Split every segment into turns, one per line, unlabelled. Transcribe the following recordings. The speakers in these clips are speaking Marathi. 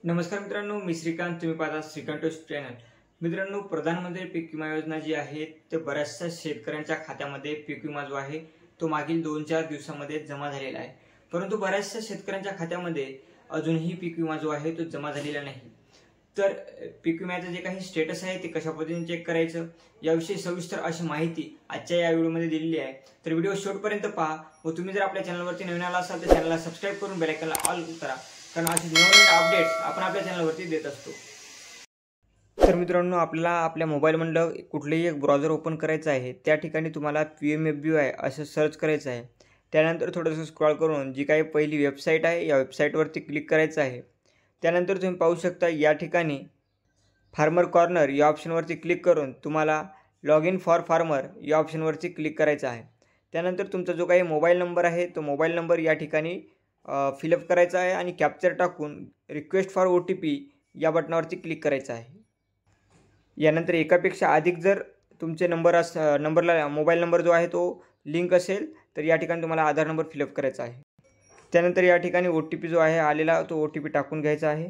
नमस्कार मित्रांनो, मी श्रीकांत. तुम्ही पाहता श्रीकांत चॅनल. मित्रांनो, प्रधानमंत्री पीक विमा योजना जी आहे ते बऱ्याचशा शेतकऱ्यांच्या खात्यामध्ये पीक विमा जो आहे तो मागील 2-4 दिवसांमध्ये जमा झालेला आहे. परंतु बऱ्याचशा शेतकऱ्यांच्या खात्यामध्ये अजूनही पीक विमा जो आहे तो जमा झालेला नाही. तर पीक विम्याचं जे काही स्टेटस आहे ते कशा पद्धतीने चेक करायचं याविषयी सविस्तर अशी माहिती आजच्या या व्हिडिओमध्ये दिलेली आहे. तर व्हिडिओ शेवटपर्यंत पहा व तुम्ही जर आपल्या चॅनलवरती नवीन आला असाल तर चॅनलला सबस्क्राईब करून बेल आयकॉनला ऑल करा, कारण असे नवीन अपडेट्स आपण आपल्या चॅनलवरती देत असतो. तर मित्रांनो, आपल्याला आपल्या मोबाईलमधलं कुठलेही एक ब्राउझर ओपन करायचं आहे. त्या ठिकाणी तुम्हाला PMFBY असं सर्च करायचं आहे. त्यानंतर थोडंसं स्क्रॉल करून जी काही पहिली वेबसाईट आहे या वेबसाईटवरती क्लिक करायचं आहे. त्यानंतर तुम्ही पाहू शकता या ठिकाणी फार्मर कॉर्नर या ऑप्शनवरती क्लिक करून तुम्हाला लॉग इन फॉर फार्मर या ऑप्शनवरती क्लिक करायचं आहे. त्यानंतर तुमचा जो काही मोबाईल नंबर आहे तो मोबाईल नंबर या ठिकाणी फिलअप करायचा आहे आणि कॅप्चर टाकून रिक्वेस्ट फॉर OTP या बटनावरती क्लिक करायचं आहे. यानंतर एकापेक्षा अधिक जर तुमचे नंबरला मोबाईल नंबर जो आहे तो लिंक असेल तर या ठिकाणी तुम्हाला आधार नंबर फिलअप करायचा आहे. त्यानंतर या ठिकाणी OTP जो आहे आलेला तो OTP टाकून घ्यायचा आहे.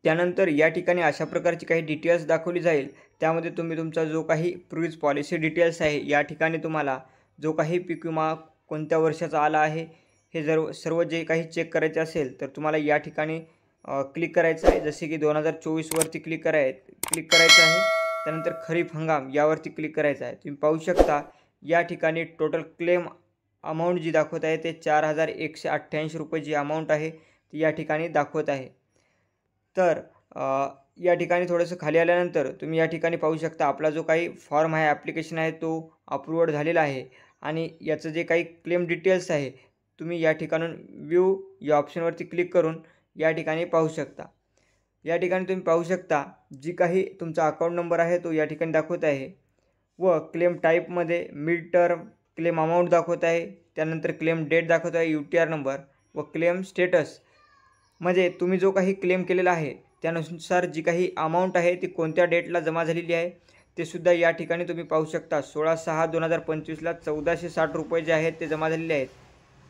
त्यानंतर या ठिकाणी अशा प्रकारची काही डिटेल्स दाखवली जाईल. त्यामध्ये तुम्ही तुमचा जो काही प्रीवियस पॉलिसी डिटेल्स आहे या ठिकाणी तुम्हाला जो काही पीक विमा कोणत्या वर्षाचा आला आहे हे सर्व जे काही चेक करायचे असेल तर तुम्हाला या ठिकाणी क्लिक करायचं आहे. जसे की 2024 वरती क्लिक करायचं आहे. त्यानंतर खरीप हंगाम यावरती क्लिक करायचं आहे. तुम्ही पाहू शकता या ठिकाणी टोटल क्लेम अमाऊंट जी दाखवत आहे ते 4188 रुपये जी अमाऊंट आहे ती या ठिकाणी दाखवत आहे. तर या ठिकाणी थोडंसं खाली आल्यानंतर तुम्ही या ठिकाणी पाहू शकता आपला जो काही फॉर्म आहे ॲप्लिकेशन आहे तो अप्रूव्हड झालेला आहे आणि याचं जे काही क्लेम डिटेल्स आहे तुम्ही या ठिकाणून व्ह्यू या ऑप्शनवरती क्लिक करून या ठिकाणी पाहू शकता. या ठिकाणी तुम्ही पाहू शकता जी काही तुमचा अकाउंट नंबर आहे तो या ठिकाणी दाखवत आहे व क्लेम टाईपमध्ये मिड टर्म क्लेम अमाऊंट दाखवत आहे. त्यानंतर क्लेम डेट दाखवत आहे, UTR नंबर व क्लेम स्टेटस म्हणजे तुम्ही जो काही क्लेम केलेला आहे त्यानुसार जी काही अमाऊंट आहे ती कोणत्या डेटला जमा झालेली आहे ते सुद्धा या ठिकाणी तुम्ही पाहू शकता. 16/6/2025ला 1460 रुपये जे आहेत ते जमा झालेले आहेत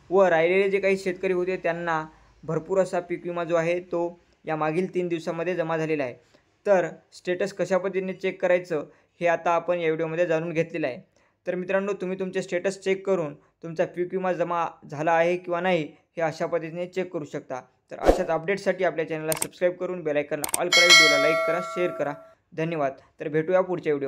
व राहिलेले जे काही शेतकरी होते त्यांना भरपूर असा पीक विमा जो आहे तो या मागील 3 दिवसामध्ये जमा झालेला आहे. तर स्टेटस कशा पद्धतीने चेक करायचं हे आता आपण या व्हिडिओमध्ये जाणून घेतलेलं आहे. तर मित्रांनो, तुम्ही तुमचे स्टेटस चेक करून तुमचा पीक विमा जमा झाला आहे किंवा नाही हे अशा पद्धतीने चेक करू शकता. तर अशाच अपडेट्ससाठी आपल्या चॅनलला सबस्क्राईब करून बेल आयकॉनला ऑल करा, व्हिडिओला लाईक करा, शेअर करा. धन्यवाद. तर भेटूया पुढच्या व्हिडिओ.